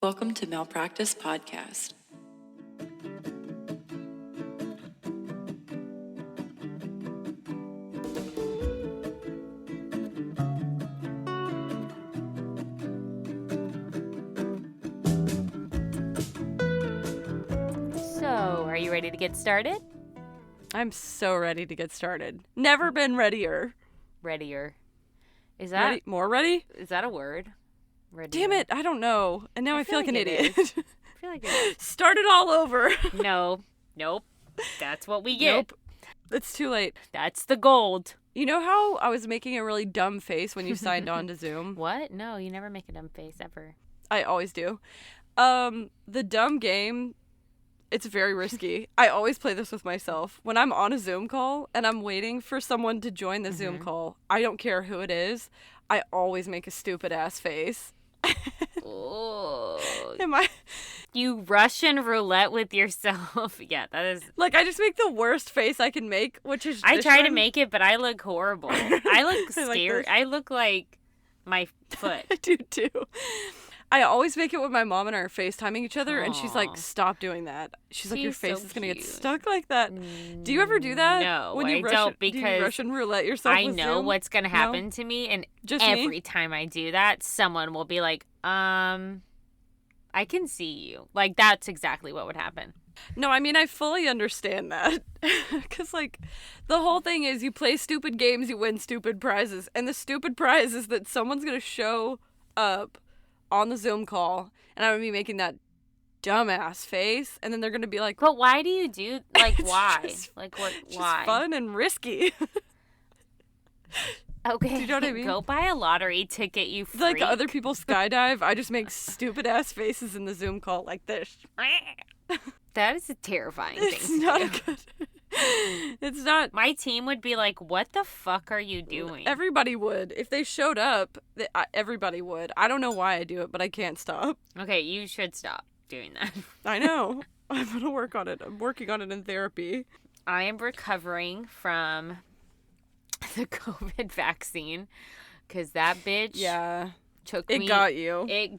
Welcome to Malpractice Podcast. So, are you ready to get started? I'm so ready to get started. Never been readier. Readier. Is that More ready? Is that a word? Readier. Damn it, I don't know. And now I feel like an idiot. I feel like it is. Start it all over. No. Nope. That's what we get. Nope. It's too late. That's the gold. You know how I was making a really dumb face when you signed on to Zoom? What? No, you never make a dumb face ever. I always do. The dumb game, it's very risky. I always play this with myself. When I'm on a Zoom call and I'm waiting for someone to join the Zoom call, I don't care who it is, I always make a stupid ass face. Oh. Am I? You Russian roulette with yourself. Yeah, that is. Like, I just make the worst face I can make, which is I try to one. make it, but I look horrible. I look scared. I like I look like my foot. I do too. I always make it when my mom and I are FaceTiming each other, and she's like, Aw. stop doing that. She's like, your She's face so is going to get cute. stuck like that. Do you ever do that? No, when you I Russian, don't, do you because Russian roulette yourself I with know Zoom? what's going to happen to me, and Just every me? time I do that, someone will be like, I can see you. Like, that's exactly what would happen. No, I mean, I fully understand that. Because, like, the whole thing is you play stupid games, you win stupid prizes. And the stupid prize is that someone's going to show up on the Zoom call, and I'm going to be making that dumbass face, and then they're going to be like, But why do you do, like, It's why? just- Like, what, just why? fun and risky. Okay, Do you know what I mean? Go buy a lottery ticket, you freak. Like other people skydive, I just make stupid ass faces in the Zoom call like this. That is a terrifying It's thing to not do. a good. It's not. My team would be like, what the fuck are you doing? Everybody would if they showed up. Everybody would. I don't know why I do it, but I can't stop. Okay, you should stop doing that. I know. I'm gonna work on it. I'm working on it in therapy. I am recovering from the COVID vaccine because that bitch Yeah, took it me. got you.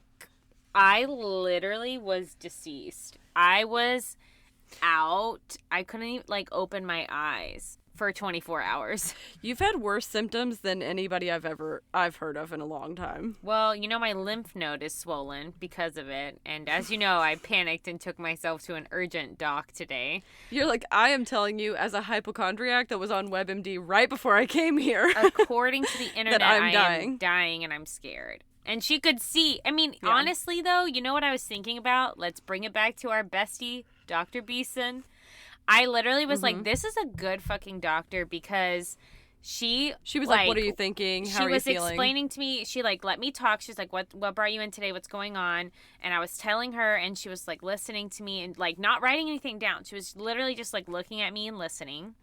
I literally was deceased. I was out. I couldn't even open my eyes for 24 hours. You've had worse symptoms than anybody I've heard of in a long time. Well, my lymph node is swollen because of it. And as you know, I panicked and took myself to an urgent doc today. You're like, I am telling you as a hypochondriac that was on WebMD right before I came here. According to the internet, I'm I dying. am dying and I'm scared. And she could see. I mean, Yeah. honestly, though, you know what I was thinking about? Let's bring it back to our bestie, Dr. Beeson. I literally was like, this is a good fucking doctor because she was like, what are you thinking? How are you feeling? She was explaining to me. She let me talk. She's like, what brought you in today? What's going on? And I was telling her, and she was listening to me and not writing anything down. She was literally just looking at me and listening.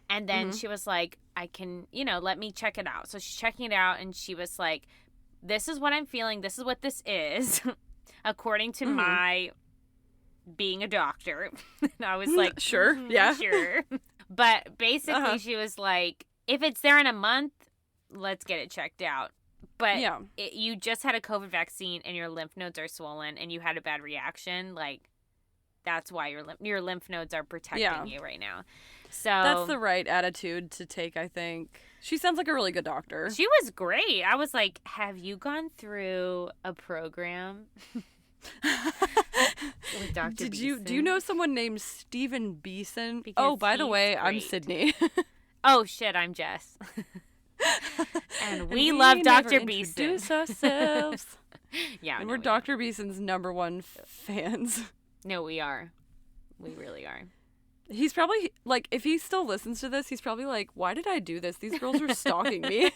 And then she was like, I can, let me check it out. So she's checking it out, and she was like, this is what I'm feeling. This is what this is, according to my being a doctor. And I was like, Sure, yeah. Sure. But basically, she was like, if it's there in a month, let's get it checked out. But Yeah. You just had a COVID vaccine and your lymph nodes are swollen and you had a bad reaction. That's why your lymph nodes are protecting you right now. So That's the right attitude to take, I think. She sounds like a really good doctor. she was great. I was like, have you gone through a program with Dr. Do you know someone named Stephen Beeson? Because Oh, by the he's way, I'm great. Sydney. Oh, shit, I'm Jess. And we love Dr. never Beeson. introduce ourselves. Yeah, And no, we're we Dr. Beeson's number one fans. don't. No, we are. We really are. He's probably, if he still listens to this, he's probably like, why did I do this? These girls are stalking me.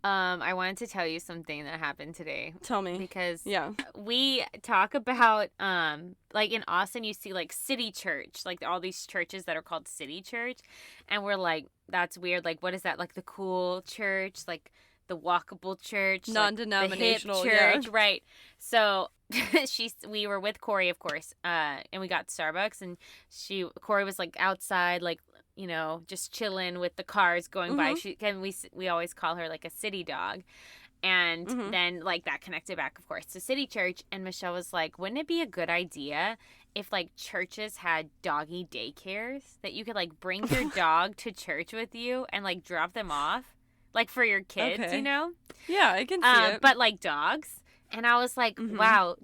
I wanted to tell you something that happened today. Tell me. Because Yeah. we talk about, in Austin, you see, city church, all these churches that are called city church. And we're like, that's weird. What is that? The cool church, the walkable church, Non-denominational, the hip church, right? So we were with Corey, of course, and we got Starbucks, and Corey was outside, just chilling with the cars going by. We always call her a city dog, And then, like, that connected back, of course, to City Church. And Michelle was like, wouldn't it be a good idea if, like, churches had doggy daycares that you could, like, bring your dog to church with you and, like, drop them off? Like, for your kids, Okay. you know? Yeah, I can see it. But, like, dogs. And I was like, wow,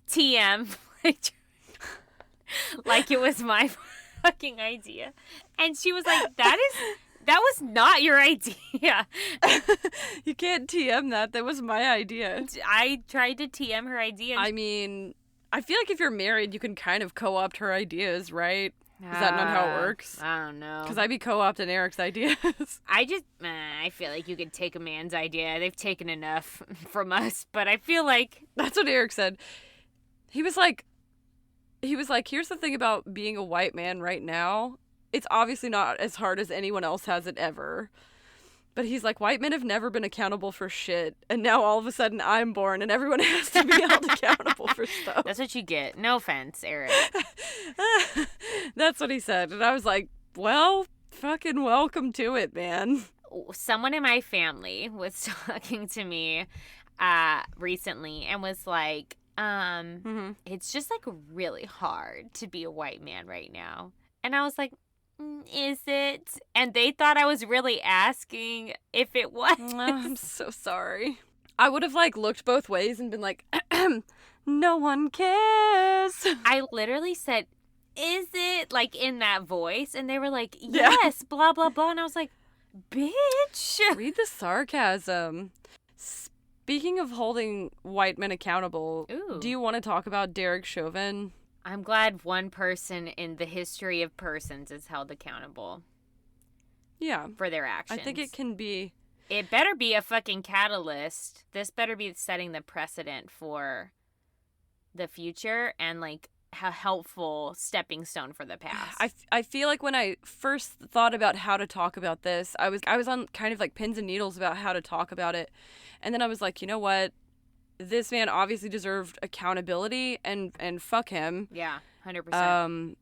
TM. Like, it was my fucking idea. And she was like, that was not your idea. You can't TM that. That was my idea. I tried to TM her idea. I mean, I feel like if you're married, you can kind of co-opt her ideas, right? Is that not how it works? I don't know. Because I'd be co-opting Eric's ideas. I feel like you could take a man's idea. They've taken enough from us, but I feel like... That's what Eric said. He was like, here's the thing about being a white man right now. It's obviously not as hard as anyone else has it ever. But he's like, white men have never been accountable for shit. And now all of a sudden I'm born and everyone has to be held accountable for stuff. That's what you get. No offense, Eric. That's what he said. And I was like, well, fucking welcome to it, man. Someone in my family was talking to me recently and was like, it's just like really hard to be a white man right now. And I was like, is it? And they thought I was really asking if it was. I'm so sorry. I would have like looked both ways and been like, no one cares. I literally said, is it? Like in that voice. And they were like, yes, blah, blah, blah. And I was like, bitch. Read the sarcasm. Speaking of holding white men accountable, do you want to talk about Derek Chauvin? I'm glad one person in the history of persons is held accountable. Yeah. For their actions. I think it can be. It better be a fucking catalyst. This better be setting the precedent for the future and like a helpful stepping stone for the past. I feel like when I first thought about how to talk about this, I was on kind of like pins and needles about how to talk about it. And then I was like, you know what? This man obviously deserved accountability and fuck him. Yeah, 100%.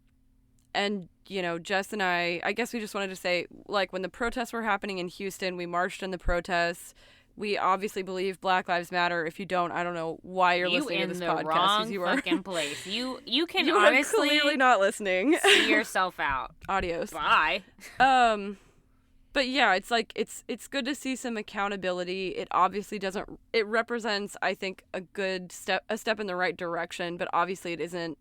And, you know, Jess and I guess we just wanted to say, like, when the protests were happening in Houston, we marched in the protests. We obviously believe Black Lives Matter. If you don't, I don't know why you're listening to this podcast. Wrong you are fucking place. You can you honestly are clearly not listening. See yourself out. Adios. Bye. But yeah, it's like it's good to see some accountability. It obviously doesn't. It represents, I think, a step in the right direction. But obviously, it isn't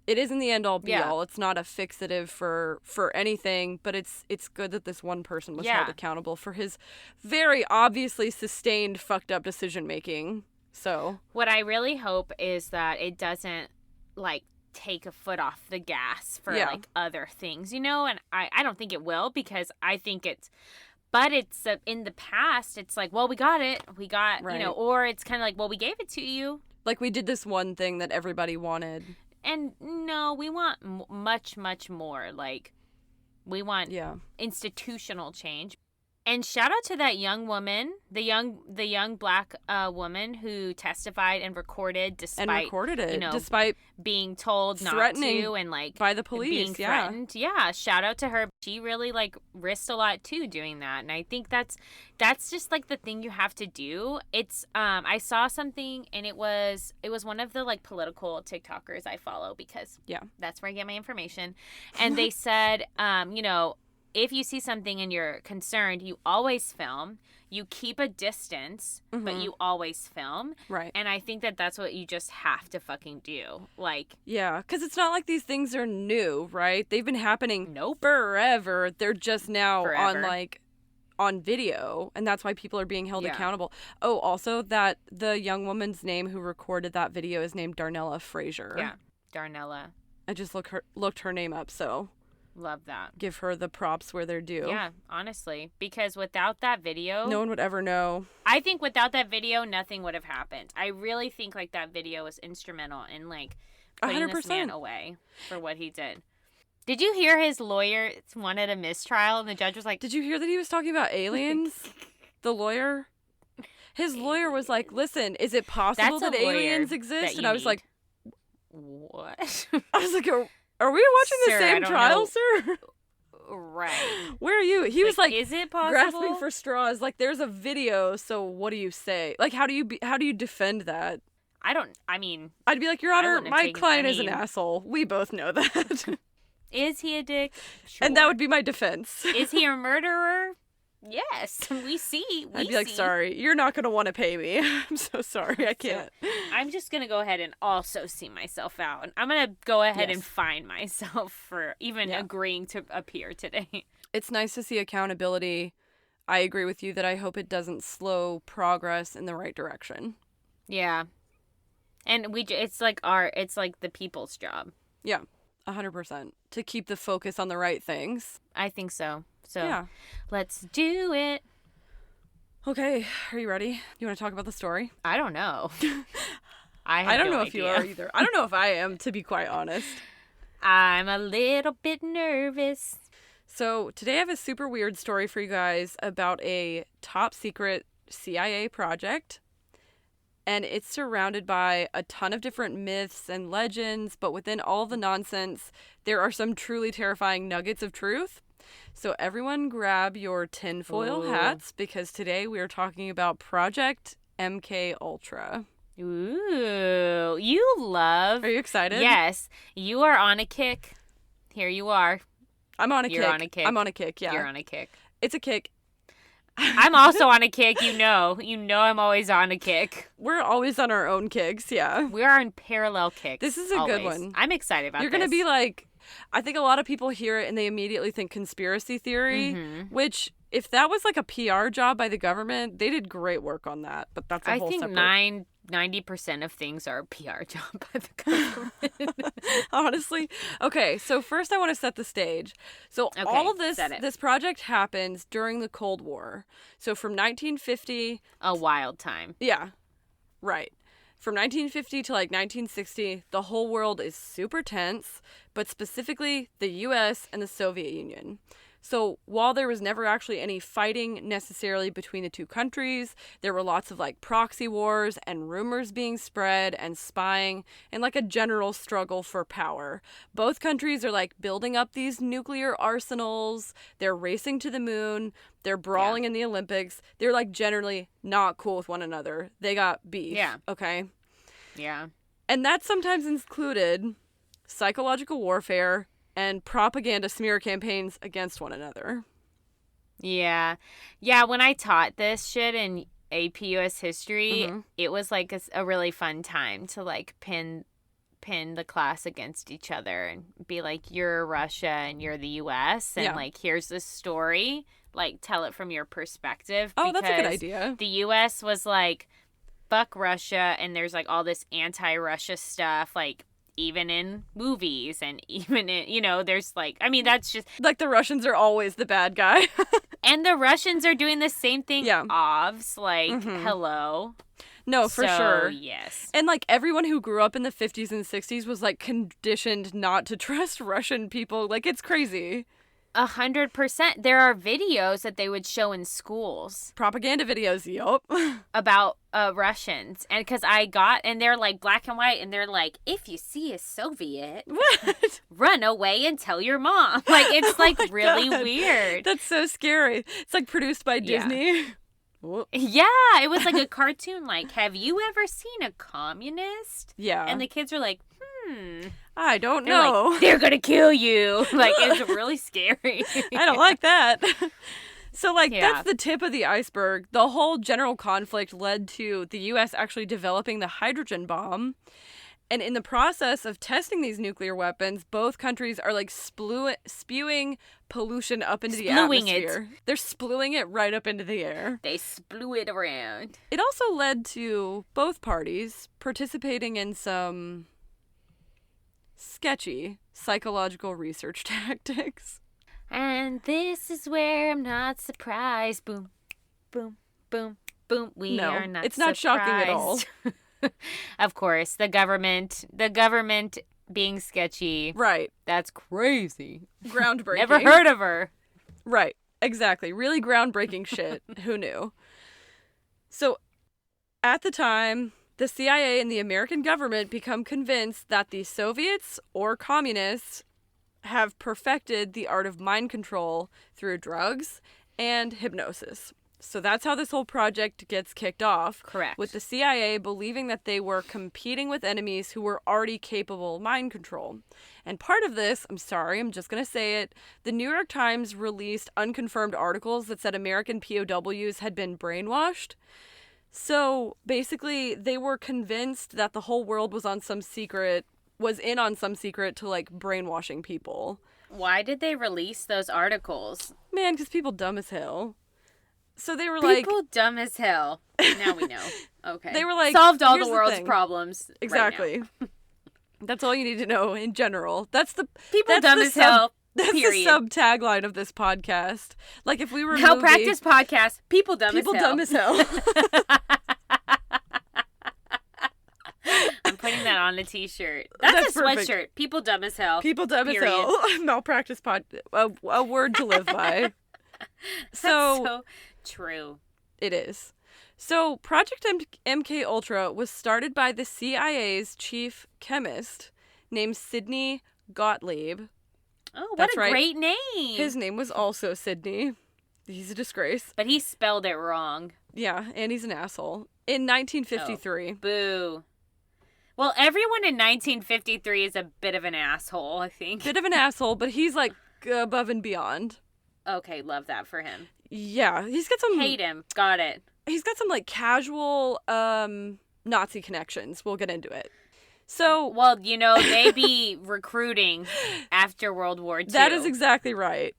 the end all be all. It's not a fixative for anything. But it's good that this one person was held accountable for his very obviously sustained fucked up decision making. So what I really hope is that it doesn't like take a foot off the gas for like other things, you know, and I don't think it will because I think it's in the past it's like, well, we got it, you know, or it's kind of like, well, we gave it to you, like we did this one thing that everybody wanted, and no, we want much more, like we want institutional change. And shout out to that young woman, the young black woman who testified and recorded despite despite being told not to and like by the police, being threatened. Yeah, shout out to her. She really like risked a lot too doing that, and I think that's just like the thing you have to do. It's I saw something and it was one of the like political TikTokers I follow because that's where I get my information, and they said you know, if you see something and you're concerned, you always film. You keep a distance, but you always film. Right. And I think that that's what you just have to fucking do. Like, yeah, because it's not like these things are new, right? They've been happening forever. They're just now on video, and that's why people are being held accountable. Oh, also that the young woman's name who recorded that video is named Darnella Frazier. Yeah, Darnella. I just looked her name up, so love that. Give her the props where they're due. Yeah, honestly. Because without that video, no one would ever know. I think without that video, nothing would have happened. I really think like that video was instrumental in like putting 100%. This man away for what he did. Did you hear his lawyer wanted a mistrial and the judge was like, did you hear that he was talking about aliens? The lawyer? His lawyer was like, listen, is it possible that aliens exist? And I was like, what? I was like, are we watching the same trial, sir? Right. Where are you? He was like, is it possible? grasping for straws. Like, there's a video, so what do you say? Like, how do you defend that? I mean, I'd be like, Your I Honor, wouldn't have my taken- client I is an mean- asshole. We both know that. is he a dick? Sure. And that would be my defense. Is he a murderer? Yes, we see. I'd be like, sorry, you're not going to want to pay me. I'm so sorry, I can't. I'm just going to go ahead and also see myself out. I'm going to go ahead Yes. and fine myself for even agreeing to appear today. It's nice to see accountability. I agree with you that I hope it doesn't slow progress in the right direction. Yeah. And it's like the people's job. Yeah, 100%. To keep the focus on the right things. I think so. So Yeah. let's do it. Okay, are you ready? You want to talk about the story? I don't know. I don't no know if you idea. are either. I don't know if I am, to be quite honest. I'm a little bit nervous. So today I have a super weird story for you guys about a top secret CIA project. And it's surrounded by a ton of different myths and legends, but within all the nonsense, there are some truly terrifying nuggets of truth. So everyone grab your tinfoil hats, because today we are talking about Project MK Ultra. Ooh, you love. Are you excited? Yes, you are on a kick. Here you are. I'm on a You're kick. on a kick. I'm on a kick, yeah. You're on a kick. It's a kick. I'm also on a kick, you know. You know I'm always on a kick. We're always on our own kicks, yeah. We are on parallel kicks. This is a good always. one. I'm excited about You're this. going to be like, I think a lot of people hear it and they immediately think conspiracy theory, which if that was like a PR job by the government, they did great work on that. But that's a I whole think separate... 90% of things are a PR job by the government. Honestly. Okay, so first I want to set the stage. So Okay, all of set it. this project happens during the Cold War. So from 1950... A wild time. Yeah, right. From 1950 to like 1960, the whole world is super tense, but specifically the US and the Soviet Union. So while there was never actually any fighting necessarily between the two countries, there were lots of like proxy wars and rumors being spread and spying and like a general struggle for power. Both countries are like building up these nuclear arsenals. They're racing to the moon. They're brawling in the Olympics. They're like generally not cool with one another. They got beef. Yeah. Okay. Yeah. And that sometimes included psychological warfare and propaganda smear campaigns against one another. Yeah. Yeah, when I taught this shit in AP US history, Mm-hmm. it was like a really fun time to like pin the class against each other and be like, you're Russia and you're the US and like here's this story, like tell it from your perspective. Oh, that's a good because idea. The US was like, fuck Russia, and there's like all this anti-Russia stuff, like even in movies and even in, you know, there's like, I mean, that's just Like the Russians are always the bad guy. and the Russians are doing the same thing. Yeah. Ovs, like, hello. No, for So, sure. Yes. And like everyone who grew up in the 50s and 60s was like conditioned not to trust Russian people. Like it's crazy. 100%. There are videos that they would show in schools Propaganda videos, yup. about Russians, and and they're like black and white, and they're like, if you see a Soviet, What? run away and tell your mom. Like it's like my really God. weird. That's so scary. It's like produced by Yeah. Disney. Whoop. Yeah, it was like a cartoon. Like, have you ever seen a communist? Yeah. And the kids are like, I don't They're know. like, they're gonna kill you. Like it's really scary. I don't like that. So, like, Yeah. that's the tip of the iceberg. The whole general conflict led to the U.S. actually developing the hydrogen bomb. And in the process of testing these nuclear weapons, both countries are, like, spewing pollution up into the Splewing it. atmosphere. They're spewing it right up into the air. They splew it around. It also led to both parties participating in some sketchy psychological research tactics. And this is where I'm not surprised. Boom, boom, boom, boom. We No, are not it's not shocking at all. surprised. Of course, the government being sketchy. Right. That's crazy. Groundbreaking. Never heard of her. Right. Exactly. Really groundbreaking shit. Who knew? So, at the time, the CIA and the American government become convinced that the Soviets or communists, have perfected the art of mind control through drugs and hypnosis. So that's how this whole project gets kicked off. Correct. With the CIA believing that they were competing with enemies who were already capable of mind control. And part of this, I'm sorry, I'm just going to say it, the New York Times released unconfirmed articles that said American POWs had been brainwashed. So basically, they were convinced that the whole world was in on some secret to like brainwashing people. Why did they release those articles? Man, because people dumb as hell. So they were People dumb as hell. Now we know. Okay. They were like, solved all here's the the world's thing. problems. Exactly. Right now. That's all you need to know in general. That's People dumb as hell. That's period. the sub-tagline of this podcast. Like if we were Malpractice podcast. People dumb people as hell. dumb as hell. I'm putting that on a t-shirt. That's a perfect. sweatshirt. People dumb as hell. People dumb period. as hell. Malpractice a word to live by. That's So so true. it is. So Project MK Ultra was started by the CIA's chief chemist named Sidney Gottlieb. Oh, what That's a right. great name. His name was also Sidney. He's a disgrace. But he spelled it wrong. Yeah, and he's an asshole. In 1953. Boo. Well, everyone in 1953 is a bit of an asshole, I think. Bit of an asshole, but he's like above and beyond. Okay, love that for him. Yeah, he's got some Hate him. Got it. He's got some like casual Nazi connections. We'll get into it. So, Well, you know, they be recruiting after World War II. that is exactly right.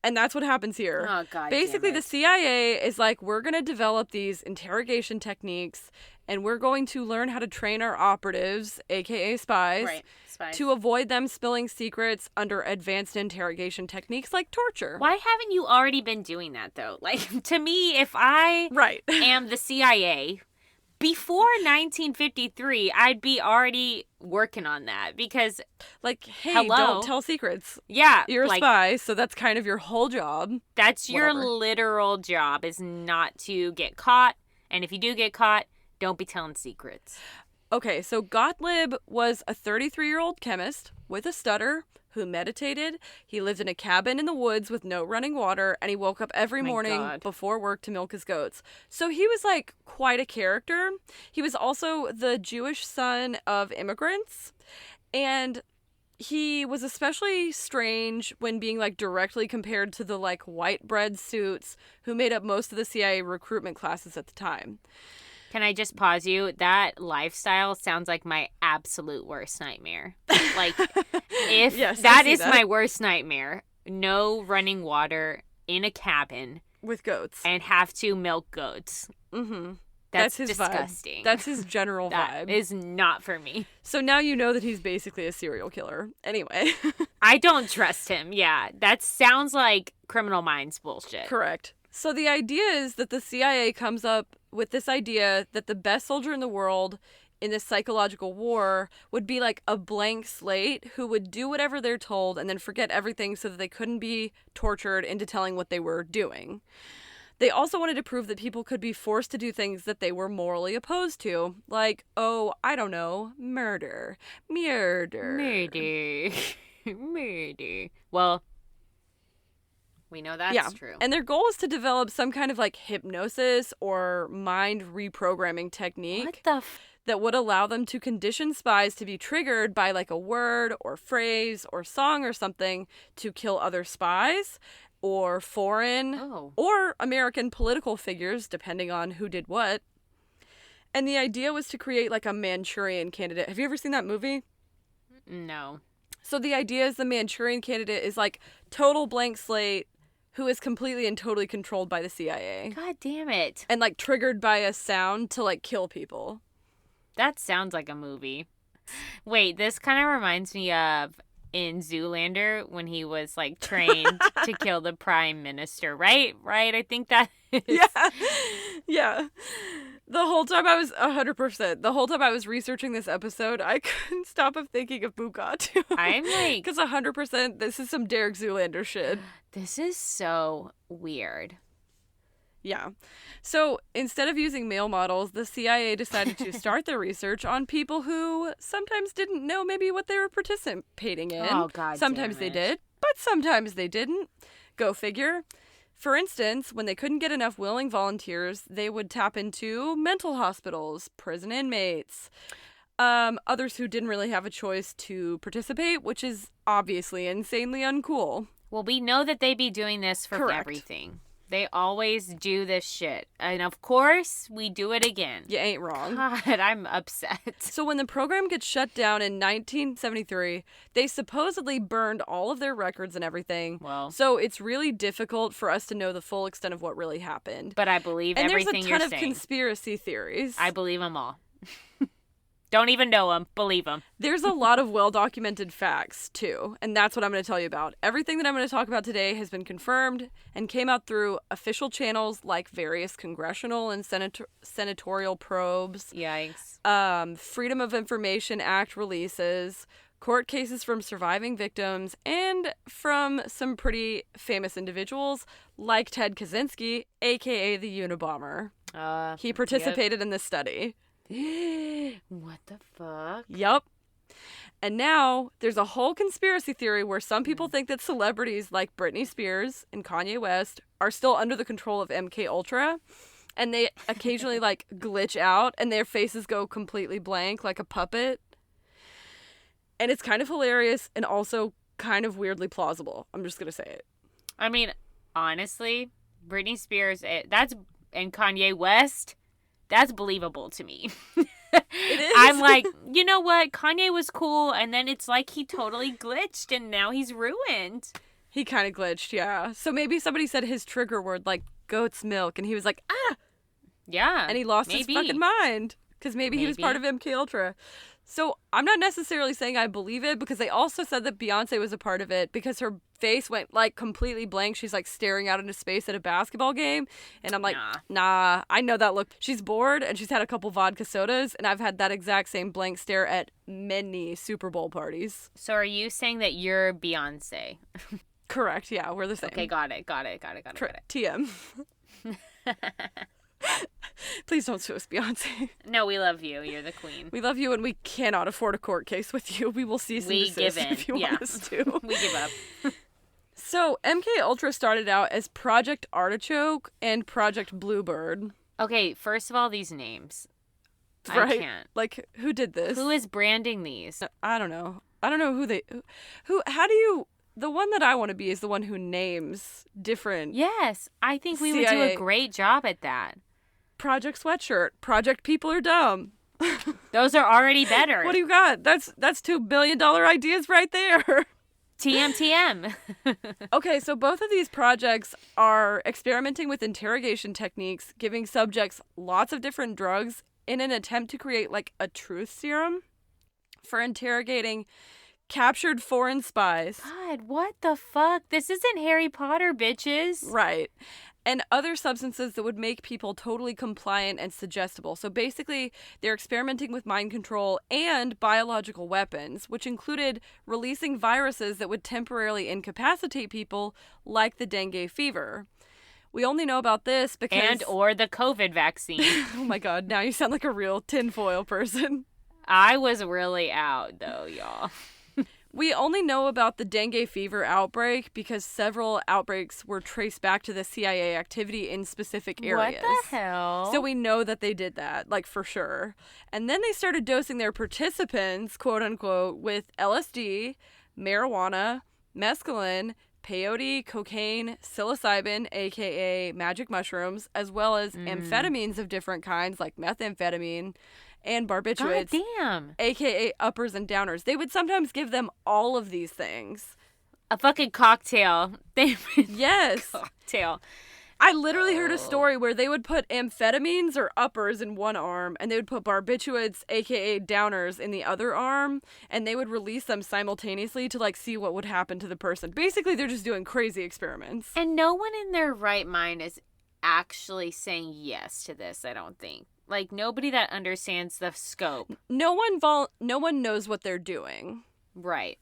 And that's what happens here. Oh, God. Basically, damn the it. CIA is like, we're going to develop these interrogation techniques and we're going to learn how to train our operatives, aka spies, Right. Spies. to avoid them spilling secrets under advanced interrogation techniques like torture. Why haven't you already been doing that, though? Like, to me, if I Right. am the CIA, before 1953, I'd be already working on that because, Like, hey, Hello? don't tell secrets. yeah, You're a like, spy, so that's kind of your whole job. that's your Whatever. literal job is not to get caught. And if you do get caught, don't be telling secrets. Okay, so Gottlieb was a 33-year-old chemist with a stutter who meditated. He lived in a cabin in the woods with no running water, and he woke up every My morning God. before work to milk his goats. So he was like quite a character. He was also the Jewish son of immigrants, and he was especially strange when being like directly compared to the like white bread suits who made up most of the CIA recruitment classes at the time. Can I just pause you? That lifestyle sounds like my absolute worst nightmare. Like, if Yes, I that see is that. my worst nightmare, no running water in a cabin With goats. and have to milk goats. Mm-hmm. That's his disgusting. vibe. That's his general That vibe. is not for me. So now you know that he's basically a serial killer. Anyway. I don't trust him. Yeah, that sounds like Criminal Minds bullshit. Correct. So the idea is that the CIA comes up with this idea that the best soldier in the world in this psychological war would be like a blank slate who would do whatever they're told and then forget everything so that they couldn't be tortured into telling what they were doing. They also wanted to prove that people could be forced to do things that they were morally opposed to, like, oh, I don't know, murder. Murder. Well, we know that's true. And their goal is to develop some kind of like hypnosis or mind reprogramming technique What the that would allow them to condition spies to be triggered by like a word or phrase or song or something to kill other spies or foreign Oh. or American political figures, depending on who did what. And the idea was to create like a Manchurian Candidate. Have you ever seen that movie? No. So the idea is the Manchurian Candidate is like total blank slate who is completely and totally controlled by the CIA God damn it. and like triggered by a sound to like kill people. That sounds like a movie. Wait, this kind of reminds me of in Zoolander when he was like trained to kill the prime minister, right? Right? I think that is. Yeah. Yeah. The whole time I was 100%. The whole time I was researching this episode, I couldn't stop of thinking of Bugatti. I'm like, Because 100%, this is some Derek Zoolander shit. this is so weird. Yeah. So instead of using male models, the CIA decided to start their research on people who sometimes didn't know maybe what they were participating in. Oh, God Sometimes damn they it. did, but sometimes they didn't. Go figure. For instance, when they couldn't get enough willing volunteers, they would tap into mental hospitals, prison inmates, others who didn't really have a choice to participate, which is obviously insanely uncool. Well, we know that they be doing this for Correct. everything. They always do this shit. And of course, we do it again. You ain't wrong. God, I'm upset. So when the program gets shut down in 1973, they supposedly burned all of their records and everything. Well. So it's really difficult for us to know the full extent of what really happened. But I believe And everything there's a you're ton of saying. conspiracy theories. I believe them all. Don't even know them. Believe them. There's a lot of well-documented facts, too, and that's what I'm going to tell you about. Everything that I'm going to talk about today has been confirmed and came out through official channels like various congressional and senatorial probes, Yikes. Freedom of Information Act releases, court cases from surviving victims, and from some pretty famous individuals like Ted Kaczynski, a.k.a. the Unabomber. He participated in this study. What the fuck? Yup. And now there's a whole conspiracy theory where some people think that celebrities like Britney Spears and Kanye West are still under the control of MK Ultra, and they occasionally like glitch out and their faces go completely blank like a puppet. And it's kind of hilarious and also kind of weirdly plausible. I'm just going to say it. I mean, honestly, Britney Spears, and Kanye West, that's believable to me. It is. I'm like, you know what? Kanye was cool, and then it's like he totally glitched, and now he's ruined. He kind of glitched, yeah. So maybe somebody said his trigger word, like goat's milk, and he was like, ah! Yeah. And he lost his fucking mind. Because maybe he was part of MK Ultra. So I'm not necessarily saying I believe it, because they also said that Beyonce was a part of it because her face went like completely blank. She's like staring out into space at a basketball game. And I'm like, nah, I know that look. She's bored and she's had a couple vodka sodas, and I've had that exact same blank stare at many Super Bowl parties. So are you saying that you're Beyonce? Correct, yeah, we're the same. Okay, got it. TM. Please don't sue us, Beyonce. No, we love you. You're the queen. We love you, and we cannot afford a court case with you. We will cease and desist if you want us to. We give up. So, MK Ultra started out as Project Artichoke and Project Bluebird. Okay, first of all, these names. Right? I can't. Like, who did this? Who is branding these? I don't know. I don't know how do you... The one that I want to be is the one who names different... Yes, I think we would do a great job at that. Project Sweatshirt. Project People Are Dumb. Those are already better. What do you got? That's $2 billion ideas right there. TM. Okay, so both of these projects are experimenting with interrogation techniques, giving subjects lots of different drugs in an attempt to create like a truth serum for interrogating captured foreign spies. God, what the fuck? This isn't Harry Potter, bitches. Right. And other substances that would make people totally compliant and suggestible. So basically, they're experimenting with mind control and biological weapons, which included releasing viruses that would temporarily incapacitate people, like the dengue fever. We only know about this because... And or the COVID vaccine. Oh my god, now you sound like a real tinfoil person. I was really out, though, y'all. We only know about the dengue fever outbreak because several outbreaks were traced back to the CIA activity in specific areas. What the hell? So we know that they did that, like, for sure. And then they started dosing their participants, quote unquote, with LSD, marijuana, mescaline, peyote, cocaine, psilocybin, aka magic mushrooms, as well as amphetamines of different kinds like methamphetamine and barbiturates, God damn, aka uppers and downers. They would sometimes give them all of these things. A fucking cocktail. Yes. Cocktail. I literally heard a story where they would put amphetamines or uppers in one arm, and they would put barbiturates, aka downers, in the other arm, and they would release them simultaneously to like see what would happen to the person. Basically, they're just doing crazy experiments. And no one in their right mind is actually saying yes to this, I don't think. Like, nobody that understands the scope. No one knows what they're doing. Right.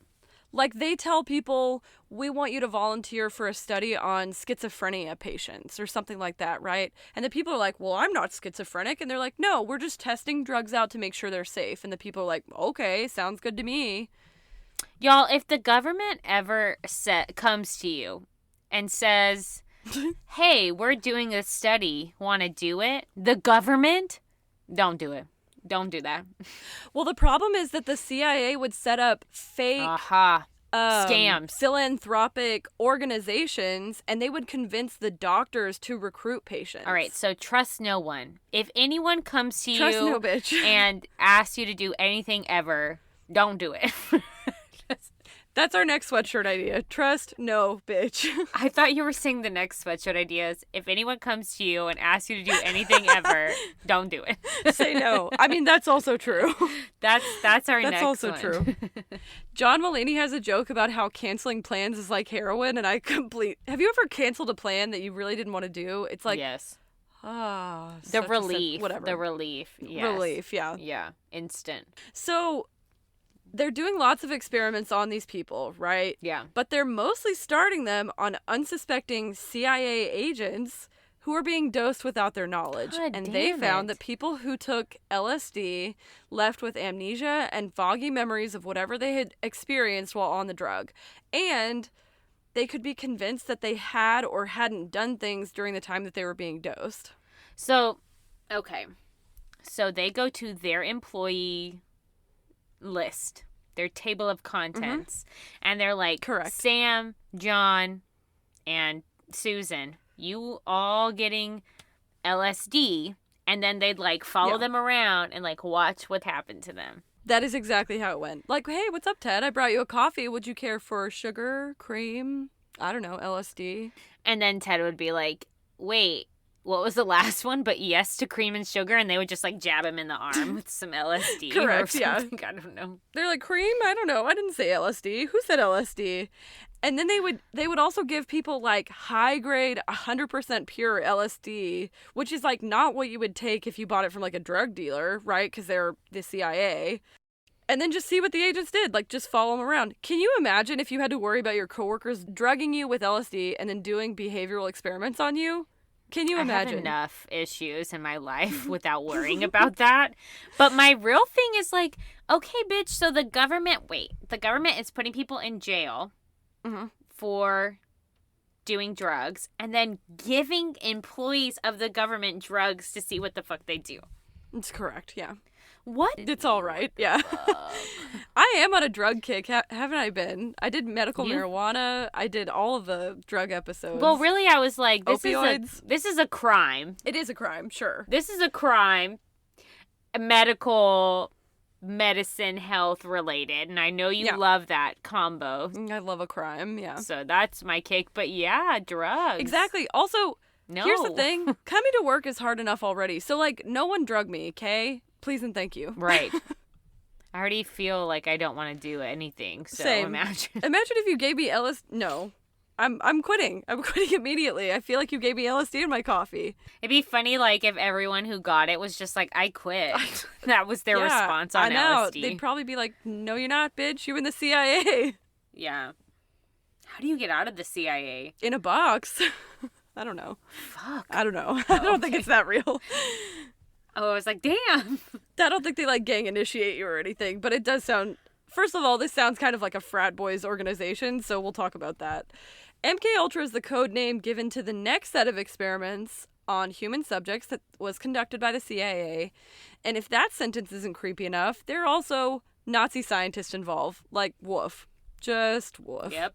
Like, they tell people, we want you to volunteer for a study on schizophrenia patients or something like that, right? And the people are like, well, I'm not schizophrenic. And they're like, no, we're just testing drugs out to make sure they're safe. And the people are like, okay, sounds good to me. Y'all, if the government ever comes to you and says, hey, we're doing a study, want to do it? The government? Don't do it. Don't do that. Well, the problem is that the CIA would set up fake scams, philanthropic organizations, and they would convince the doctors to recruit patients. All right, so trust no one. If anyone comes to Trust you no bitch. and asks you to do anything ever, don't do it. That's our next sweatshirt idea. Trust no bitch. I thought you were saying the next sweatshirt ideas. If anyone comes to you and asks you to do anything ever, don't do it. Say no. I mean, that's also true. That's our That's next also one. true. John Mulaney has a joke about how canceling plans is like heroin, and Have you ever canceled a plan that you really didn't want to do? It's like, yes. The relief. Whatever. The relief. Yes. Relief, yeah. Yeah. Instant. So they're doing lots of experiments on these people, right? Yeah. But they're mostly starting them on unsuspecting CIA agents who are being dosed without their knowledge. God and they damn found it. that people who took LSD left with amnesia and foggy memories of whatever they had experienced while on the drug. And they could be convinced that they had or hadn't done things during the time that they were being dosed. So, okay. So they go to their employee list, their table of contents, and they're like, Correct. Sam, John, and Susan, you all getting LSD, and then they'd like follow them around and like watch what happened to them. That is exactly how it went. Like, hey, what's up, Ted? I brought you a coffee. Would you care for sugar, cream? I don't know, LSD. And then Ted would be like, wait, what was the last one? But yes to cream and sugar, and they would just like jab him in the arm with some LSD. Correct, or yeah. something. I don't know. They're like, cream? I don't know. I didn't say LSD. Who said LSD? And then they would also give people like high grade 100% pure LSD, which is like not what you would take if you bought it from like a drug dealer, right? Because they're the CIA. And then just see what the agents did, like just follow them around. Can you imagine if you had to worry about your coworkers drugging you with LSD and then doing behavioral experiments on you? Can you imagine? I have enough issues in my life without worrying about that. But my real thing is like, okay, bitch, so the government is putting people in jail for doing drugs and then giving employees of the government drugs to see what the fuck they do. It's correct, yeah. What? It's all right, yeah. I am on a drug kick, haven't I been? I did medical marijuana. I did all of the drug episodes. Well, really, I was like, this Opioids. is a crime. It is a crime, sure. This is a crime, medical, medicine, health related, and I know you love that combo. I love a crime, yeah. So that's my kick, but yeah, drugs. Exactly. Also, No. here's the thing. Coming to work is hard enough already. So, like, no one drug me, okay? Please and thank you. Right. I already feel like I don't want to do anything, so Same. imagine. Imagine if you gave me LSD. No. I'm quitting. I'm quitting immediately. I feel like you gave me LSD in my coffee. It'd be funny, like, if everyone who got it was just like, I quit. That was their response on I know. LSD. They'd probably be like, no, you're not, bitch. You're in the CIA. Yeah. How do you get out of the CIA? In a box. I don't know. Fuck. I don't know. I don't think it's that real. Oh, I was like, damn. I don't think they like gang initiate you or anything, but it does sound. First of all, this sounds kind of like a frat boys organization, so we'll talk about that. MK Ultra is the code name given to the next set of experiments on human subjects that was conducted by the CIA. And if that sentence isn't creepy enough, there are also Nazi scientists involved, like woof. Just woof. Yep.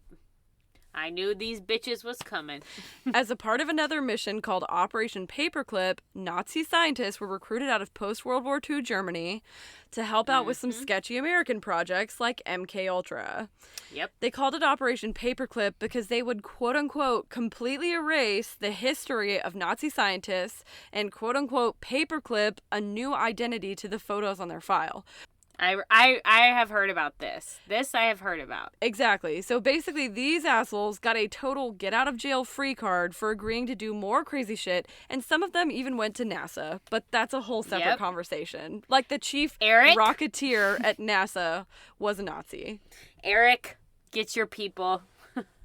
I knew these bitches was coming. As a part of another mission called Operation Paperclip, Nazi scientists were recruited out of post-World War II Germany to help out with some sketchy American projects like MK Ultra. Yep. They called it Operation Paperclip because they would quote-unquote completely erase the history of Nazi scientists and quote-unquote paperclip a new identity to the photos on their file. I have heard about this. This I have heard about. Exactly. So basically, these assholes got a total get-out-of-jail-free card for agreeing to do more crazy shit, and some of them even went to NASA, but that's a whole separate conversation. Like, the chief Eric? rocketeer at NASA was a Nazi. Eric, Get your people.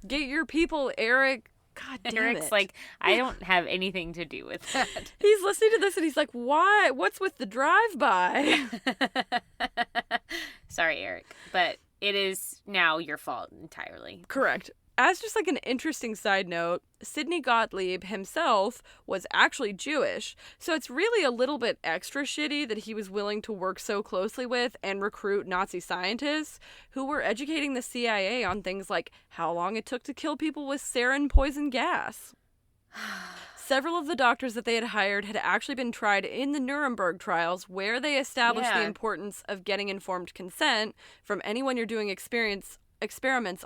Get your people, Eric. God damn Eric's it. like, I don't have anything to do with that. He's listening to this and he's like, why? What's with the drive-by? Sorry, Eric, but it is now your fault entirely. Correct. As just like an interesting side note, Sidney Gottlieb himself was actually Jewish, so it's really a little bit extra shitty that he was willing to work so closely with and recruit Nazi scientists who were educating the CIA on things like how long it took to kill people with sarin poison gas. Several of the doctors that they had hired had actually been tried in the Nuremberg trials, where they established the importance of getting informed consent from anyone you're doing experiments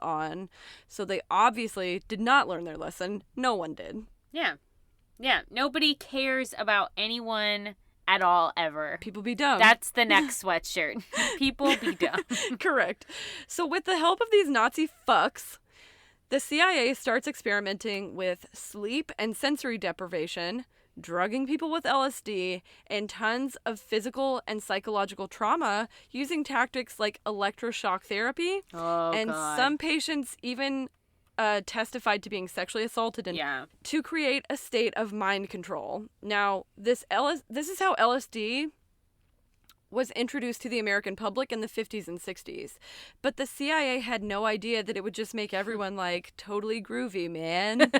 on. So they obviously did not learn their lesson. No one did. Yeah. Nobody cares about anyone at all ever. People be dumb. That's the next sweatshirt. People be dumb. Correct. So with the help of these Nazi fucks, the CIA starts experimenting with sleep and sensory deprivation, drugging people with LSD, and tons of physical and psychological trauma using tactics like electroshock therapy. Oh, and God. some patients even testified to being sexually assaulted and to create a state of mind control. Now, this is how LSD was introduced to the American public in the 50s and 60s. But the CIA had no idea that it would just make everyone, like, totally groovy, man.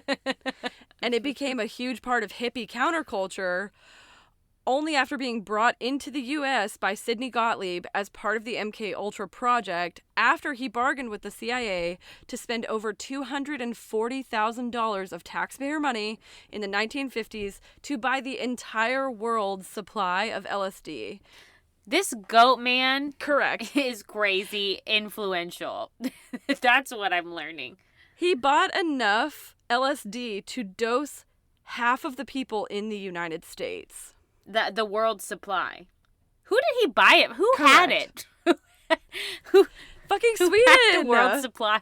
And it became a huge part of hippie counterculture only after being brought into the U.S. by Sidney Gottlieb as part of the MK-Ultra project after he bargained with the CIA to spend over $240,000 of taxpayer money in the 1950s to buy the entire world's supply of LSD. This goat man Correct. is crazy influential. That's what I'm learning. He bought enough LSD to dose half of the people in the United States. The world supply. Who did he buy it? Who had it? Who Fucking had Sweden! the world supply?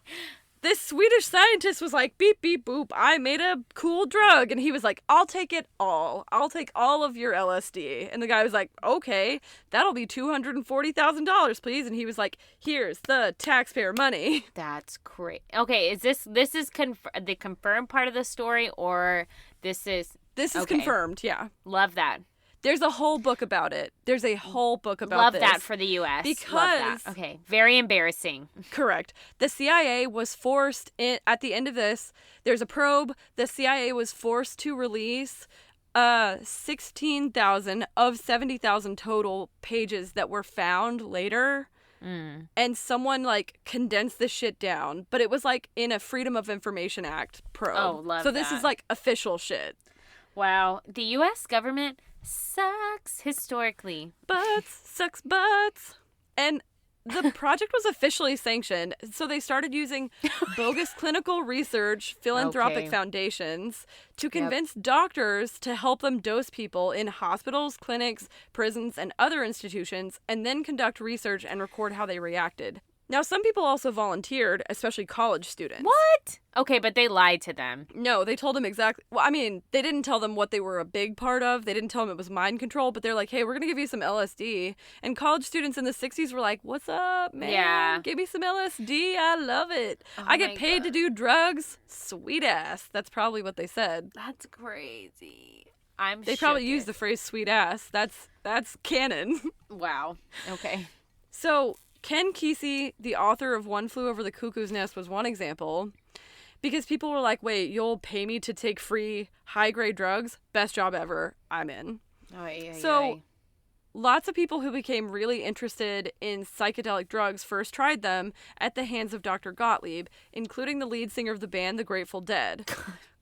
This Swedish scientist was like, beep, beep, boop, I made a cool drug. And he was like, I'll take it all. I'll take all of your LSD. And the guy was like, okay, that'll be $240,000, please. And he was like, here's the taxpayer money. That's great. Okay, is this is the confirmed part of the story, or this is... This is okay. confirmed, yeah. Love that. There's a whole book about it. There's a whole book about Love this. that for the U.S. Because... Love that. Okay, very embarrassing. Correct. The CIA was forced, at the end of this, there's a probe. The CIA was forced to release 16,000 of 70,000 total pages that were found later. And someone, like, condensed this shit down. But it was, like, in a Freedom of Information Act probe. Oh, love So this that. is, like, official shit. Wow. The U.S. government sucks historically. Butts, sucks butts. And the project was officially sanctioned, so they started using bogus clinical research, philanthropic Okay. foundations to convince doctors to help them dose people in hospitals, clinics, prisons, and other institutions, and then conduct research and record how they reacted. Now, some people also volunteered, especially college students. What? Okay, but they lied to them. No, they told them exactly... Well, I mean, they didn't tell them what they were a big part of. They didn't tell them it was mind control, but they're like, hey, we're going to give you some LSD. And college students in the 60s were like, what's up, man? Yeah. Give me some LSD. I love it. Oh I get my paid to God. do drugs. Sweet ass. That's probably what they said. That's crazy. They probably used the phrase sweet ass. That's canon. Wow. Okay. So... Ken Kesey, the author of One Flew Over the Cuckoo's Nest, was one example. Because people were like, wait, you'll pay me to take free high-grade drugs? Best job ever. I'm in. So, lots of people who became really interested in psychedelic drugs first tried them at the hands of Dr. Gottlieb, including the lead singer of the band, The Grateful Dead.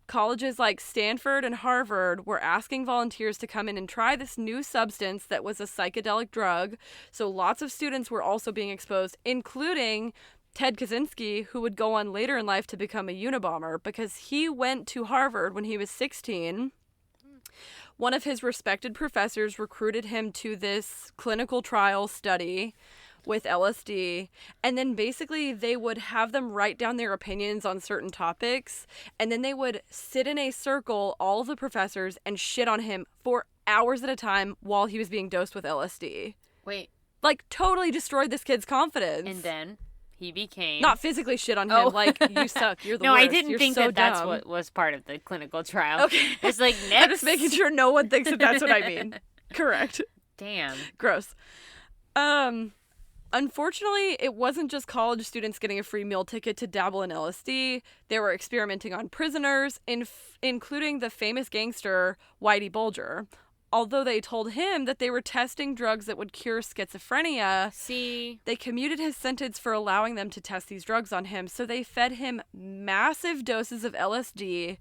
Colleges like Stanford and Harvard were asking volunteers to come in and try this new substance that was a psychedelic drug. So lots of students were also being exposed, including Ted Kaczynski, who would go on later in life to become a Unabomber because he went to Harvard when he was 16. One of his respected professors recruited him to this clinical trial study with LSD, and then basically they would have them write down their opinions on certain topics, and then they would sit in a circle, all of the professors, and shit on him for hours at a time while he was being dosed with LSD. Wait. Like, totally destroyed this kid's confidence. And then? He became... Not physically shit on him, Oh. like, you suck, you're the no, worst. I didn't you're think so that's dumb. what was part of the clinical trial. Okay. It's like, next. I'm just making sure no one thinks that that's what I mean. Correct. Damn. Gross. Unfortunately, it wasn't just college students getting a free meal ticket to dabble in LSD. They were experimenting on prisoners, including the famous gangster Whitey Bulger. Although they told him that they were testing drugs that would cure schizophrenia, See? they commuted his sentence for allowing them to test these drugs on him. So they fed him massive doses of LSD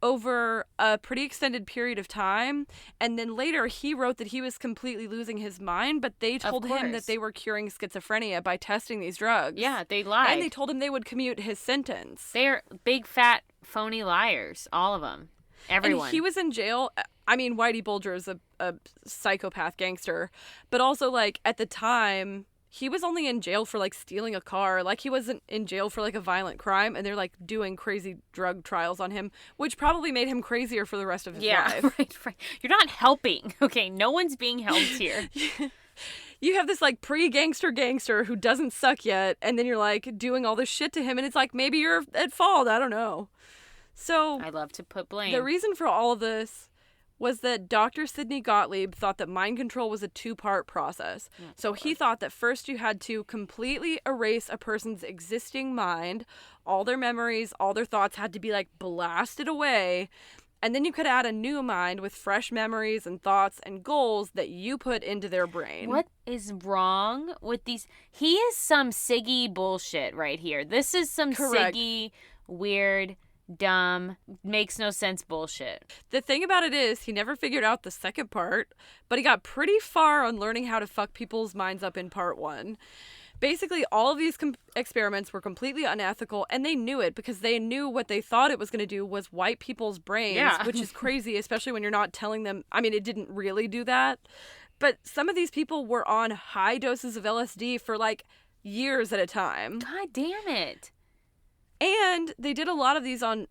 over a pretty extended period of time. And then later he wrote that he was completely losing his mind, but they told him that they were curing schizophrenia by testing these drugs. Yeah, they lied. And they told him they would commute his sentence. They're big, fat, phony liars. All of them. Everyone. And he was in jail. I mean, Whitey Bulger is a psychopath gangster. But also, like, at the time, he was only in jail for, like, stealing a car. Like, he wasn't in jail for, like, a violent crime. And they're, like, doing crazy drug trials on him, which probably made him crazier for the rest of his life. Right. You're not helping. Okay, no one's being helped here. You have this, like, pre-gangster who doesn't suck yet. And then you're, like, doing all this shit to him. And it's like, maybe you're at fault. I don't know. So I love to put blame. the reason for all of this was that Dr. Sidney Gottlieb thought that mind control was a two-part process. So he thought that first you had to completely erase a person's existing mind. All their memories, all their thoughts had to be, like, blasted away. And then you could add a new mind with fresh memories and thoughts and goals that you put into their brain. What is wrong with these? He is some Siggy bullshit right here. This is some Correct. Siggy, weird, dumb, makes no sense bullshit. The thing about it is, he never figured out the second part, but he got pretty far on learning how to fuck people's minds up in part one. Basically, all of these experiments were completely unethical, and they knew it because they knew what they thought it was going to do was wipe people's brains, which is crazy, especially when you're not telling them. I mean, it didn't really do that, but some of these people were on high doses of LSD for, like, years at a time. God damn it. And they did a lot of these on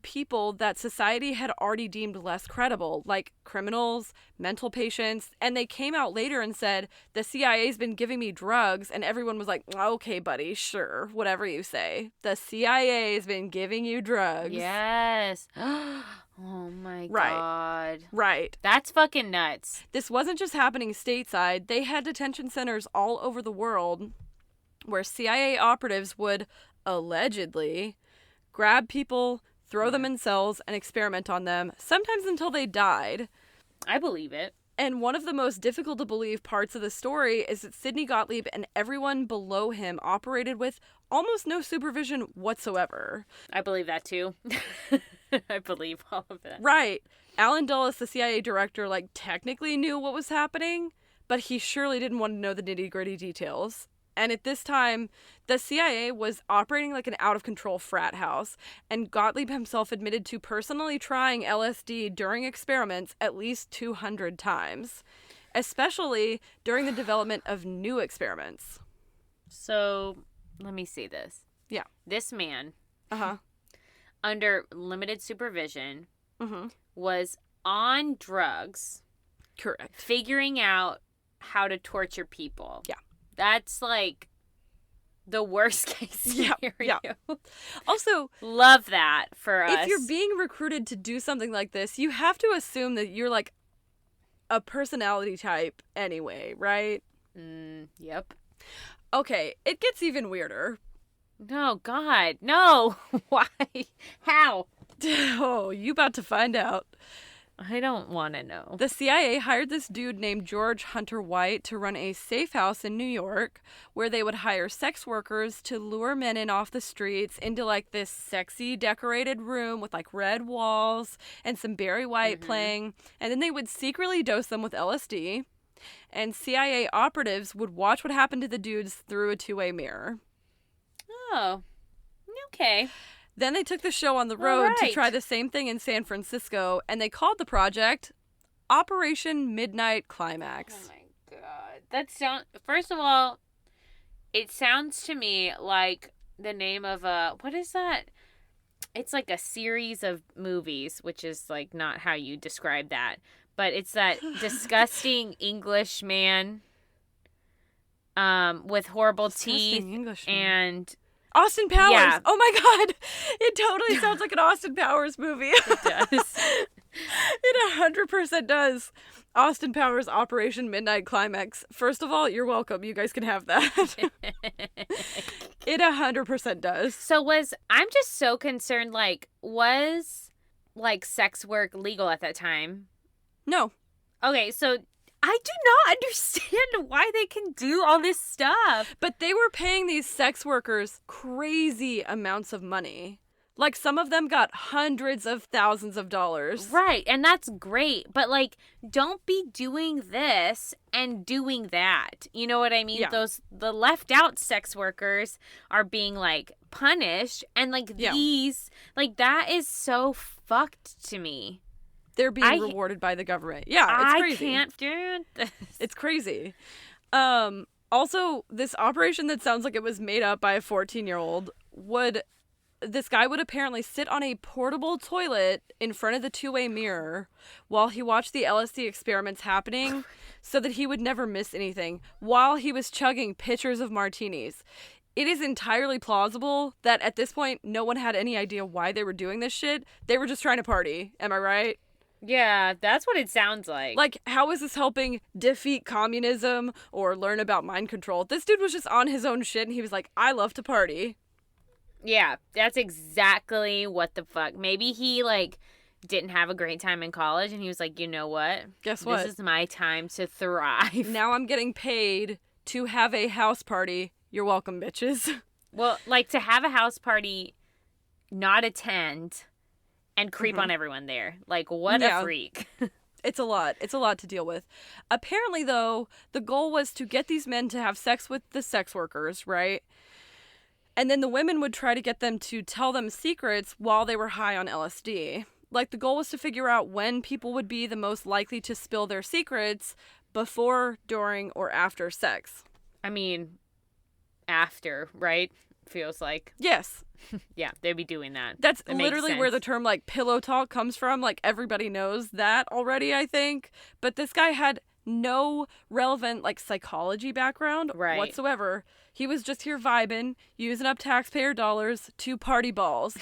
people that society had already deemed less credible, like criminals, mental patients, and they came out later and said, the CIA's been giving me drugs, and everyone was like, okay, buddy, sure, whatever you say. The CIA's been giving you drugs. Yes. Oh my God. Right. That's fucking nuts. This wasn't just happening stateside. They had detention centers all over the world where CIA operatives would allegedly grab people, throw them in cells, and experiment on them, sometimes until they died. I believe it. And one of the most difficult to believe parts of the story is that Sidney Gottlieb and everyone below him operated with almost no supervision whatsoever. I believe that too. I believe all of that. Right. Alan Dulles, the CIA director, like, technically knew what was happening, but he surely didn't want to know the nitty-gritty details. And at this time, the CIA was operating like an out-of-control frat house, and Gottlieb himself admitted to personally trying LSD during experiments at least 200 times, especially during the development of new experiments. So, let me see this. Yeah. This man, Uh-huh. under limited supervision, Mm-hmm. was on drugs, Correct. figuring out how to torture people. Yeah. That's like the worst case scenario. Yeah. Also, Love that for us. if you're being recruited to do something like this, you have to assume that you're, like, a personality type anyway, right? Yep. Okay, it gets even weirder. No, God. No. Why? How? Oh, you about to find out. I don't want to know. The CIA hired this dude named George Hunter White to run a safe house in New York where they would hire sex workers to lure men in off the streets into, like, this sexy decorated room with, like, red walls and some Barry White playing. And then they would secretly dose them with LSD. And CIA operatives would watch what happened to the dudes through a two-way mirror. Oh. Okay. Then they took the show on the road to right. try the same thing in San Francisco, and they called the project Operation Midnight Climax. Oh my God. That sounds, first of all, it sounds to me like the name of a, what is that? It's like a series of movies, which is like not how you describe that, but it's that disgusting English man with horrible Disgusting teeth Englishman. and Austin Powers. Yeah. Oh my god. It totally sounds like an Austin Powers movie. it does. It 100% does. Austin Powers Operation Midnight Climax. First of all, you're welcome. You guys can have that. It 100% does. So I'm just so concerned, like, was, like, sex work legal at that time? No. Okay, so I do not understand why they can do all this stuff. But they were paying these sex workers crazy amounts of money. Like, some of them got hundreds of thousands of dollars. Right, and that's great. But, like, don't be doing this and doing that. You know what I mean? Yeah. The left out sex workers are being, like, punished. And, like, Yeah. these, like, that is so fucked to me. They're being rewarded by the government. Yeah, it's crazy. I can't do this. It's crazy. Also, this operation that sounds like it was made up by a 14-year-old this guy would apparently sit on a portable toilet in front of the two-way mirror while he watched the LSD experiments happening so that he would never miss anything while he was chugging pitchers of martinis. It is entirely plausible that at this point, no one had any idea why they were doing this shit. They were just trying to party. Am I right? Yeah, that's what it sounds like. Like, how is this helping defeat communism or learn about mind control? This dude was just on his own shit and he was like, I love to party. Yeah, that's exactly what the fuck. Maybe he, like, didn't have a great time in college and he was like, you know what? Guess what? This is my time to thrive. Now I'm getting paid to have a house party. You're welcome, bitches. Well, like, to have a house party, not attend, and creep on everyone there. Like, what a freak. It's a lot. It's a lot to deal with. Apparently, though, the goal was to get these men to have sex with the sex workers, right? And then the women would try to get them to tell them secrets while they were high on LSD. Like, the goal was to figure out when people would be the most likely to spill their secrets before, during, or after sex. I mean, after, right? Feels like. Yes. Yeah, they'd be doing that. That's It makes literally where the sense. term, like, pillow talk comes from. Like, everybody knows that already, I think. But this guy had no relevant, like, psychology background whatsoever. He was just here vibing, using up taxpayer dollars to party balls.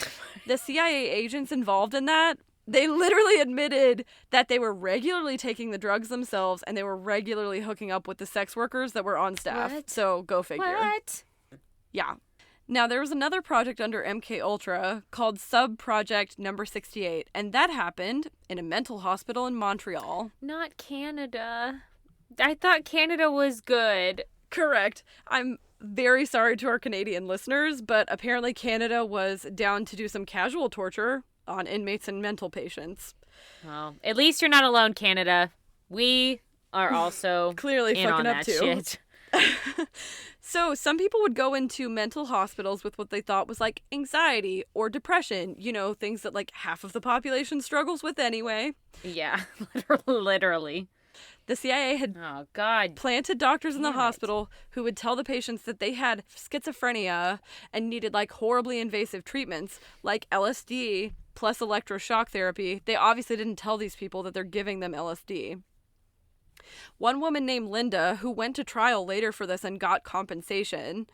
The CIA agents involved in that, they literally admitted that they were regularly taking the drugs themselves and they were regularly hooking up with the sex workers that were on staff. What? So go figure. What? Yeah. Now, there was another project under MK Ultra called Sub-Project Number 68, and that happened in a mental hospital in Montreal. Not Canada. I thought Canada was good. Correct. I'm very sorry to our Canadian listeners, but apparently Canada was down to do some casual torture on inmates and mental patients. Well, at least you're not alone, Canada. We are also Clearly in fucking on up that too. shit. So some people would go into mental hospitals with what they thought was like anxiety or depression, you know, things that like half of the population struggles with anyway. Yeah, literally. The CIA had Oh, God. planted doctors in the Damn it. hospital who would tell the patients that they had schizophrenia and needed like horribly invasive treatments like LSD plus electroshock therapy. They obviously didn't tell these people that they're giving them LSD. One woman named Linda, who went to trial later for this and got compensation,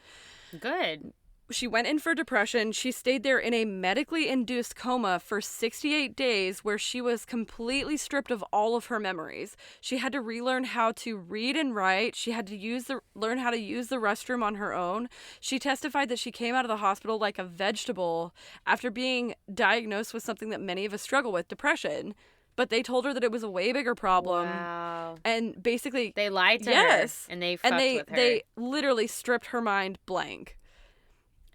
Good. she went in for depression. She stayed there in a medically induced coma for 68 days where she was completely stripped of all of her memories. She had to relearn how to read and write. She had to learn how to use the restroom on her own. She testified that she came out of the hospital like a vegetable after being diagnosed with something that many of us struggle with, depression. But they told her that it was a way bigger problem. Wow. And basically, They lied to yes. her. And they fucked with her. They literally stripped her mind blank.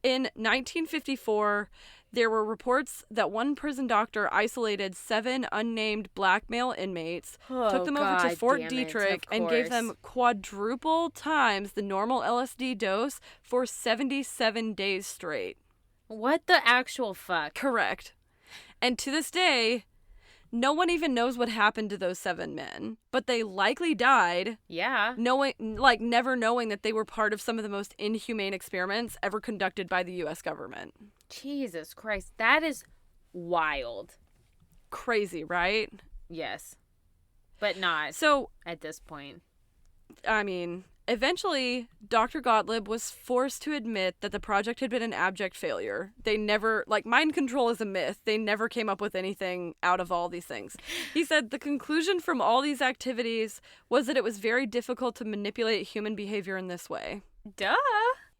In 1954, there were reports that one prison doctor isolated 7 unnamed black male inmates, took them over to Fort Detrick, and gave them quadruple times the normal LSD dose for 77 days straight. What the actual fuck? Correct. And to this day, no one even knows what happened to those 7 men, but they likely died. Yeah. Never knowing that they were part of some of the most inhumane experiments ever conducted by the U.S. government. Jesus Christ. That is wild. Crazy, right? Yes. But not So, at this point. I mean, eventually, Dr. Gottlieb was forced to admit that the project had been an abject failure. They never, like, mind control is a myth. They never came up with anything out of all these things. He said the conclusion from all these activities was that it was very difficult to manipulate human behavior in this way. Duh.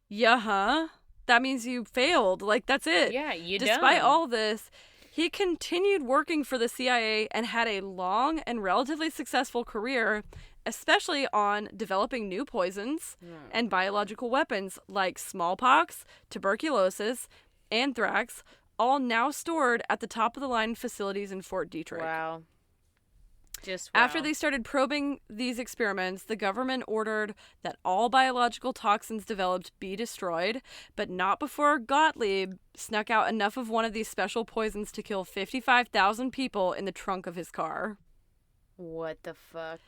Yeah, huh? That means you failed. Like, that's it. Yeah, you Despite done. all this, he continued working for the CIA and had a long and relatively successful career, especially on developing new poisons and biological weapons like smallpox, tuberculosis, anthrax, all now stored at the top-of-the-line facilities in Fort Detrick. Wow. Just wow. After they started probing these experiments, the government ordered that all biological toxins developed be destroyed, but not before Gottlieb snuck out enough of one of these special poisons to kill 55,000 people in the trunk of his car. What the fuck?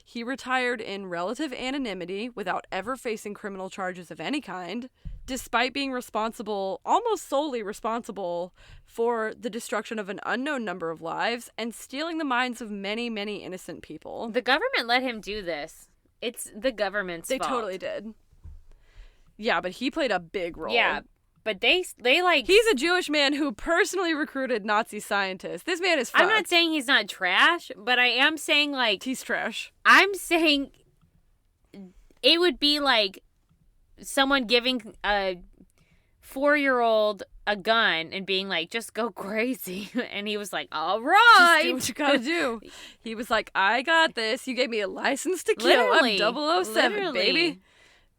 He retired in relative anonymity without ever facing criminal charges of any kind, despite being responsible, almost solely responsible, for the destruction of an unknown number of lives and stealing the minds of many, many innocent people. The government let him do this. It's the government's fault. They totally did. Yeah, but he played a big role. Yeah, but they like... He's a Jewish man who personally recruited Nazi scientists. This man is fucked. I'm not saying he's not trash, but I am saying, like... He's trash. I'm saying it would be like someone giving a 4-year-old a gun and being like, just go crazy. And he was like, all right. Just do what you gotta do. He was like, I got this. You gave me a license to kill. Literally. I'm 007, baby.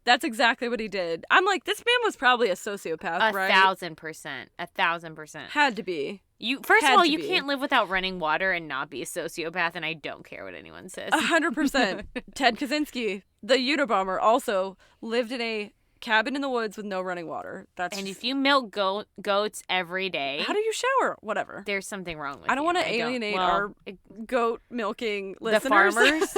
That's exactly what he did. I'm like, this man was probably a sociopath, right? 1,000%. 1,000%. Had to be. First of all, you can't live without running water and not be a sociopath, and I don't care what anyone says. 100%. Ted Kaczynski, the Unabomber, also lived in a cabin in the woods with no running water. And if you milk goats every day... How do you shower? Whatever. There's something wrong with I don't want to alienate our goat milking listeners. The farmers.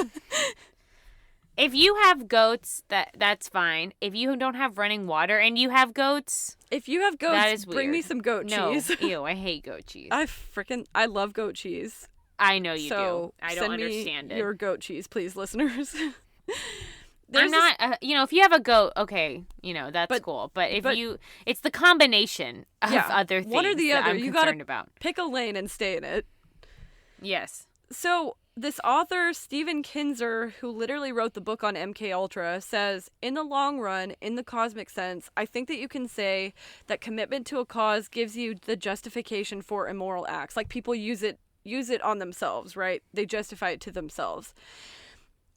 If you have goats, that's fine. If you don't have running water and you have goats... If you have goats, that is bring weird. me some goat cheese. Ew, I hate goat cheese. I love goat cheese. I know you do. I don't understand me your goat cheese, please, listeners. I'm not, if you have a goat, okay, that's cool. But it's the combination of other things one or the that other. I'm You concerned gotta about. Pick a lane and stay in it. Yes. So this author, Stephen Kinzer, who literally wrote the book on MKUltra, says, in the long run, in the cosmic sense, I think that you can say that commitment to a cause gives you the justification for immoral acts. Like, people use it on themselves, right? They justify it to themselves.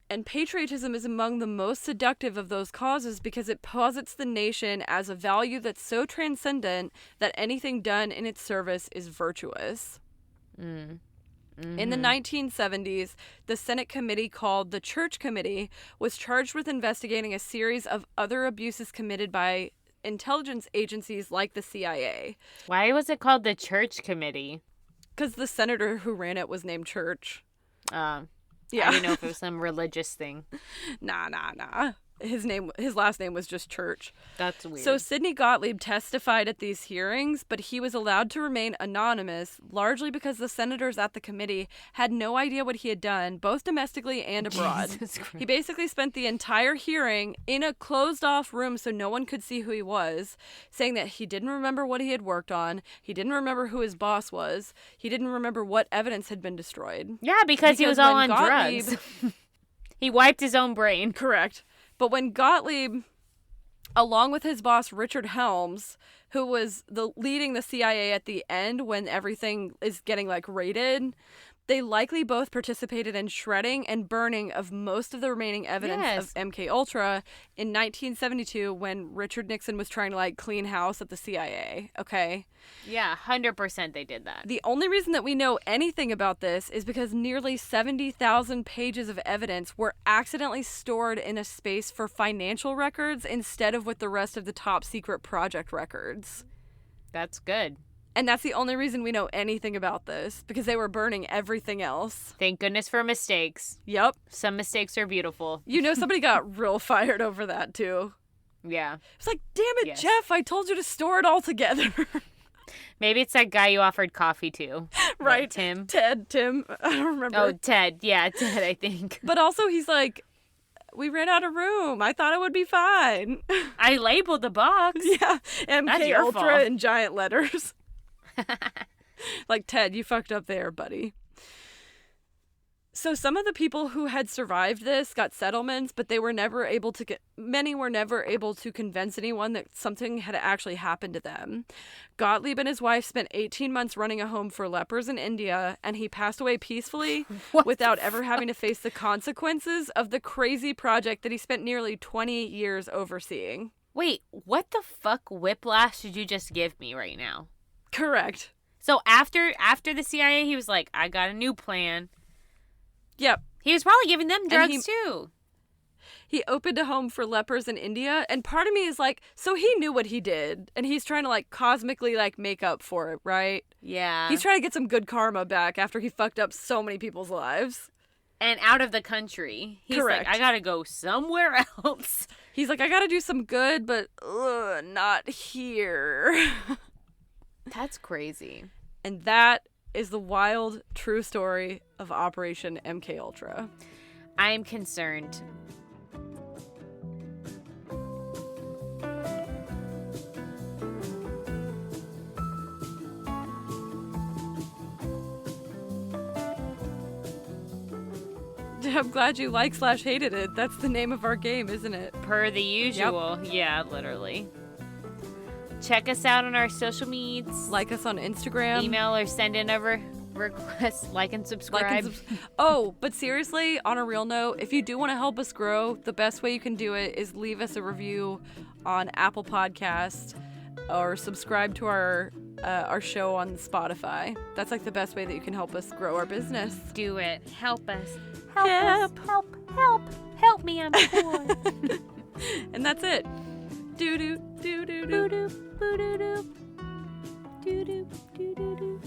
And patriotism is among the most seductive of those causes because it posits the nation as a value that's so transcendent that anything done in its service is virtuous. Mm-hmm. In the 1970s, the Senate committee called the Church Committee was charged with investigating a series of other abuses committed by intelligence agencies like the CIA. Why was it called the Church Committee? Because the senator who ran it was named Church. Yeah. I didn't know if it was some religious thing. Nah. His last name was just Church. That's weird. So Sidney Gottlieb testified at these hearings, but he was allowed to remain anonymous, largely because the senators at the committee had no idea what he had done, both domestically and abroad. He basically spent the entire hearing in a closed-off room so no one could see who he was, saying that he didn't remember what he had worked on, he didn't remember who his boss was, he didn't remember what evidence had been destroyed. Yeah, because he was all on drugs. He wiped his own brain. Correct. But when Gottlieb, along with his boss Richard Helms, who was leading the CIA at the end when everything is getting raided, they likely both participated in shredding and burning of most of the remaining evidence of MKUltra in 1972 when Richard Nixon was trying to clean house at the CIA. Okay? Yeah, 100% they did that. The only reason that we know anything about this is because nearly 70,000 pages of evidence were accidentally stored in a space for financial records instead of with the rest of the top secret project records. That's good. And that's the only reason we know anything about this, because they were burning everything else. Thank goodness for mistakes. Yep. Some mistakes are beautiful. Somebody got real fired over that, too. Yeah. It's like, damn it, Jeff, I told you to store it all together. Maybe it's that guy you offered coffee to. Right. What, Tim? Tim. I don't remember. Oh, Ted. Yeah, Ted, I think. But also, he's like, we ran out of room. I thought it would be fine. I labeled the box. Yeah, That's MK your Ultra fault. in giant letters. Like, Ted, you fucked up there, buddy. So some of the people who had survived this got settlements, but they were never able to many were never able to convince anyone that something had actually happened to them. Gottlieb and his wife spent 18 months running a home for lepers in India, and he passed away peacefully without ever having to face the consequences of the crazy project that he spent nearly 20 years overseeing. Wait, what the fuck whiplash did you just give me right now? Correct. So after the CIA, he was like, I got a new plan. Yep. He was probably giving them drugs too. He opened a home for lepers in India, and part of me is like, so he knew what he did, and he's trying to like cosmically like make up for it, right? Yeah. He's trying to get some good karma back after he fucked up so many people's lives. And out of the country. He's Correct. like, I gotta go somewhere else. He's like, I gotta do some good, but not here. That's crazy. And that is the wild, true story of Operation MK Ultra. I am concerned. I'm glad you like/hated it. That's the name of our game, isn't it? Per the usual. Yep. Yeah, literally. Check us out on our social medias. Like us on Instagram. Email or send in a request. Like and subscribe. Oh, but seriously, on a real note, if you do want to help us grow, the best way you can do it is leave us a review on Apple Podcast or subscribe to our show on Spotify. That's like the best way that you can help us grow our business. Do it. Help us. Help. Help me, I'm poor. And that's it. Do do do do do do do do do do do do.